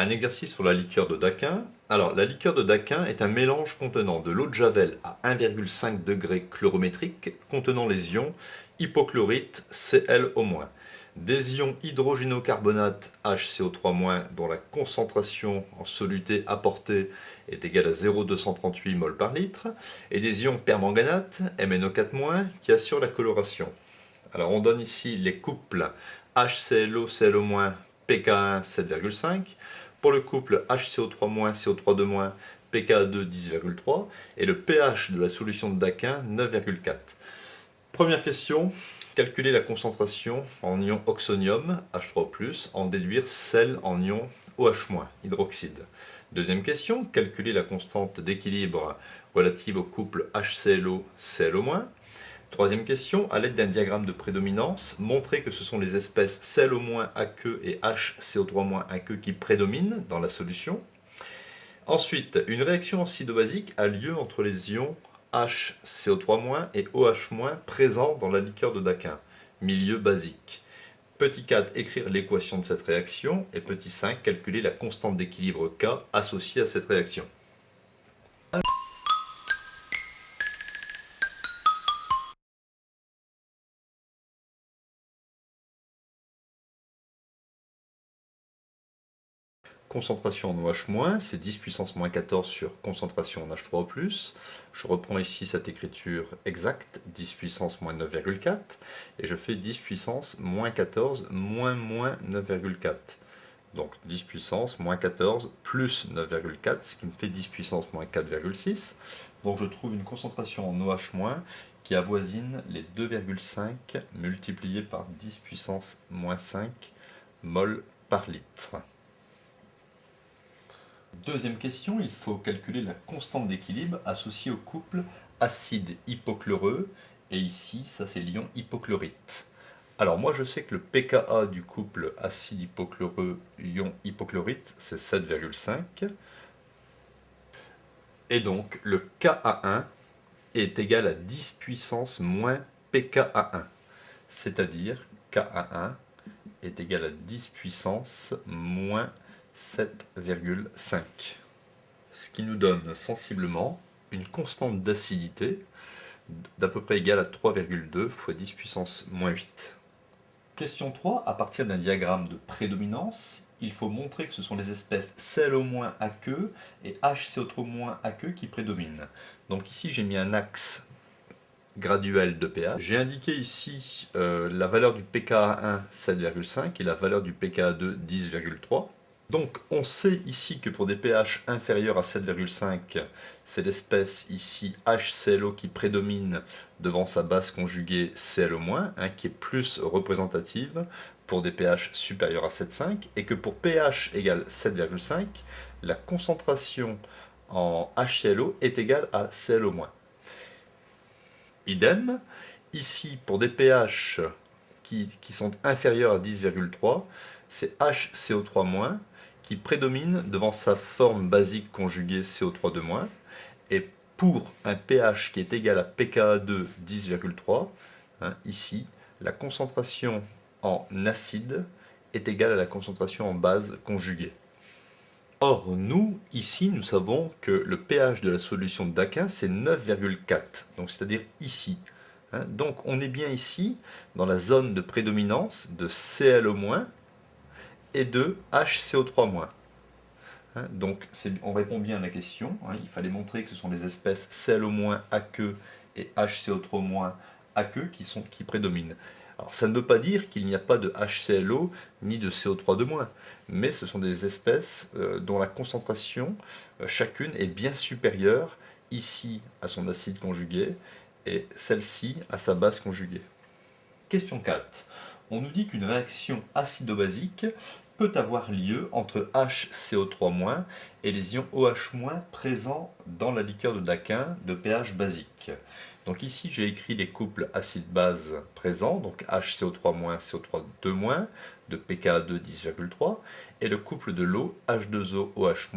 Un exercice sur la liqueur de Daquin. Alors, la liqueur de Daquin est un mélange contenant de l'eau de Javel à 1,5 degré chlorométrique contenant les ions hypochlorite Cl-, des ions hydrogénocarbonate HCO3- dont la concentration en soluté apportée est égale à 0,238 mol par litre, et des ions permanganate MnO4- qui assurent la coloration. Alors, on donne ici les couples HClO, Cl-, pKa 7,5, pour le couple HCO3-, CO3-, pKa2 10,3 et le pH de la solution de Daquin 9,4. Première question, calculer la concentration en ion oxonium H3+, en déduire celle en ion OH-, hydroxyde. Deuxième question, calculer la constante d'équilibre relative au couple HClO, Cl-. Troisième question, à l'aide d'un diagramme de prédominance, montrer que ce sont les espèces Cl- aqueux et HCO3- aqueux qui prédominent dans la solution. Ensuite, une réaction acido-basique a lieu entre les ions HCO3- et OH- présents dans la liqueur de Daquin, milieu basique. Petit 4, écrire l'équation de cette réaction. Et petit 5, calculer la constante d'équilibre K associée à cette réaction. Concentration en OH-, c'est 10 puissance moins 14 sur concentration en H3O+. Je reprends ici cette écriture exacte, 10 puissance moins 9,4, et je fais 10 puissance moins 14 moins 9,4. Donc 10 puissance moins 14 plus 9,4, ce qui me fait 10 puissance moins 4,6. Donc je trouve une concentration en OH- qui avoisine les 2,5 multiplié par 10 puissance moins 5 mol par litre. Deuxième question, il faut calculer la constante d'équilibre associée au couple acide hypochloreux, et ici, ça c'est l'ion hypochlorite. Alors moi je sais que le pKa du couple acide hypochloreux ion hypochlorite c'est 7,5, et donc le Ka1 est égal à 10 puissance moins pKa1, c'est-à-dire Ka1 est égal à 10 puissance moins 7,5. Ce qui nous donne sensiblement une constante d'acidité d'à peu près égale à 3,2 fois 10 puissance moins 8. Question 3. À partir d'un diagramme de prédominance, il faut montrer que ce sont les espèces Cl- aqueux et HCO3- aqueux qui prédominent. Donc ici j'ai mis un axe graduel de pH. J'ai indiqué ici la valeur du pKa1 7,5 et la valeur du pKa2 10,3. Donc on sait ici que pour des pH inférieurs à 7,5, c'est l'espèce ici HClO qui prédomine devant sa base conjuguée Cl-, qui est plus représentative pour des pH supérieurs à 7,5, et que pour pH égale 7,5, la concentration en HClO est égale à Cl-. Idem, ici pour des pH qui sont inférieurs à 10,3, c'est HCO3- qui prédomine devant sa forme basique conjuguée CO3-, et pour un pH qui est égal à pKa2 10,3, ici, la concentration en acide est égale à la concentration en base conjuguée. Or, nous, ici, nous savons que le pH de la solution de Daquin, c'est 9,4, donc c'est-à-dire ici. Donc, on est bien ici, dans la zone de prédominance de Cl- et de HCO3-. Donc, on répond bien à la question. Il fallait montrer que ce sont les espèces Cl- aqueux et HCO3- aqueux qui prédominent. Alors, ça ne veut pas dire qu'il n'y a pas de HClO ni de CO3-, mais ce sont des espèces dont la concentration chacune est bien supérieure ici à son acide conjugué et celle-ci à sa base conjuguée. Question 4. On nous dit qu'une réaction acido-basique peut avoir lieu entre HCO3- et les ions OH- présents dans la liqueur de Daquin de pH basique. Donc ici j'ai écrit les couples acide-base présents, donc HCO3-, CO3-, de pKa2 10,3, et le couple de l'eau H2O-OH-,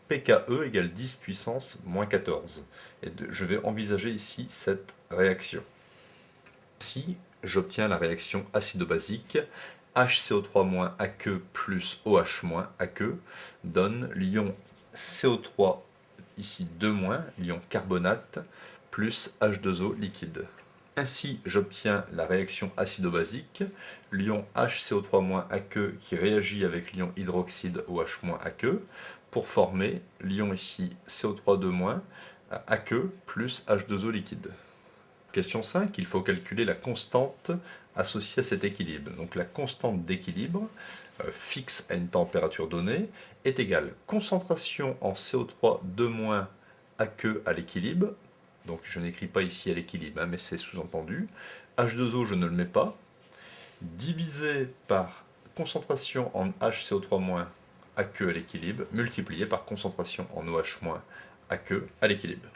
pKe égale 10 puissance moins 14. Et je vais envisager ici cette réaction. Ici, j'obtiens la réaction acido-basique HCO3- aqueux plus OH- aqueux donne l'ion CO3, ici 2-, l'ion carbonate, plus H2O liquide. Ainsi, j'obtiens la réaction acido-basique, l'ion HCO3- aqueux qui réagit avec l'ion hydroxyde OH- aqueux, pour former l'ion ici CO3 2- aqueux plus H2O liquide. Question 5, il faut calculer la constante associée à cet équilibre. Donc la constante d'équilibre, fixe à une température donnée, est égale concentration en CO3 2- aqueux à l'équilibre. Donc je n'écris pas ici à l'équilibre, hein, mais c'est sous-entendu. H2O, je ne le mets pas. Divisé par concentration en HCO3- aqueux à l'équilibre, multiplié par concentration en OH- aqueux à l'équilibre.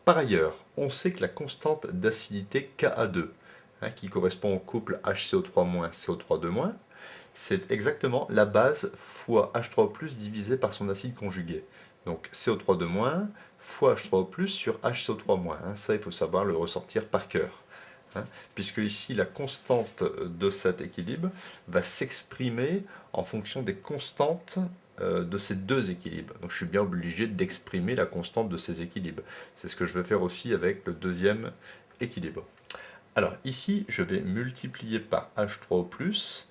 Par ailleurs, on sait que la constante d'acidité Ka2, hein, qui correspond au couple HCO3- CO3 2-, c'est exactement la base fois H3O+ divisé par son acide conjugué. Donc CO3 2- fois H3O+ sur HCO3-. Hein, ça, il faut savoir le ressortir par cœur. Hein, puisque ici, la constante de cet équilibre va s'exprimer en fonction des constantes de ces deux équilibres. Donc je suis bien obligé d'exprimer la constante de ces équilibres. C'est ce que je vais faire aussi avec le deuxième équilibre. Alors ici, je vais multiplier par H3O+,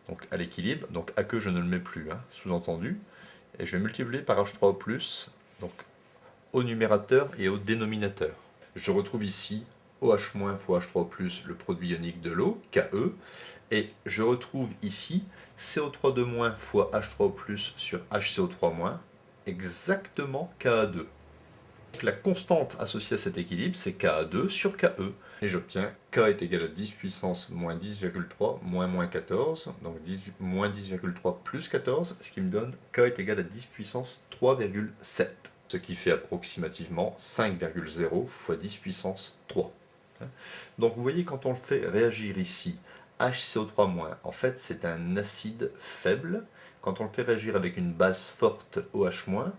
donc à l'équilibre, donc aqueux je ne le mets plus, hein, sous-entendu, et je vais multiplier par H3O+, donc au numérateur et au dénominateur. Je retrouve ici OH- fois H3O+, le produit ionique de l'eau, Ke, et je retrouve ici CO3 2- fois H3O+ sur HCO3-, exactement Ka2. Donc la constante associée à cet équilibre, c'est Ka2 sur Ke. Et j'obtiens K est égal à 10 puissance moins 10,3 moins 14, donc moins 10,3 plus 14, ce qui me donne K est égal à 10 puissance 3,7, ce qui fait approximativement 5,0 fois 10 puissance 3. Donc vous voyez, quand on le fait réagir ici, HCO3-, en fait c'est un acide faible. Quand on le fait réagir avec une base forte OH-,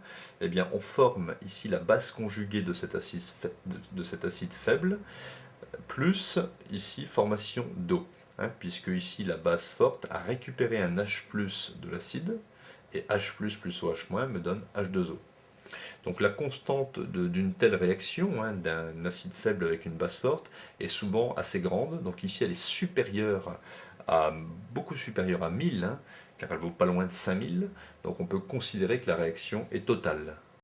eh bien on forme ici la base conjuguée de cet acide faible, plus ici formation d'eau, hein, puisque ici la base forte a récupéré un H+ de l'acide, et H+ plus OH- me donne H2O. Donc la constante d'une telle réaction, hein, d'un acide faible avec une base forte, est souvent assez grande. Donc ici elle est supérieure beaucoup supérieure à 1000, hein, car elle vaut pas loin de 5000. Donc on peut considérer que la réaction est totale.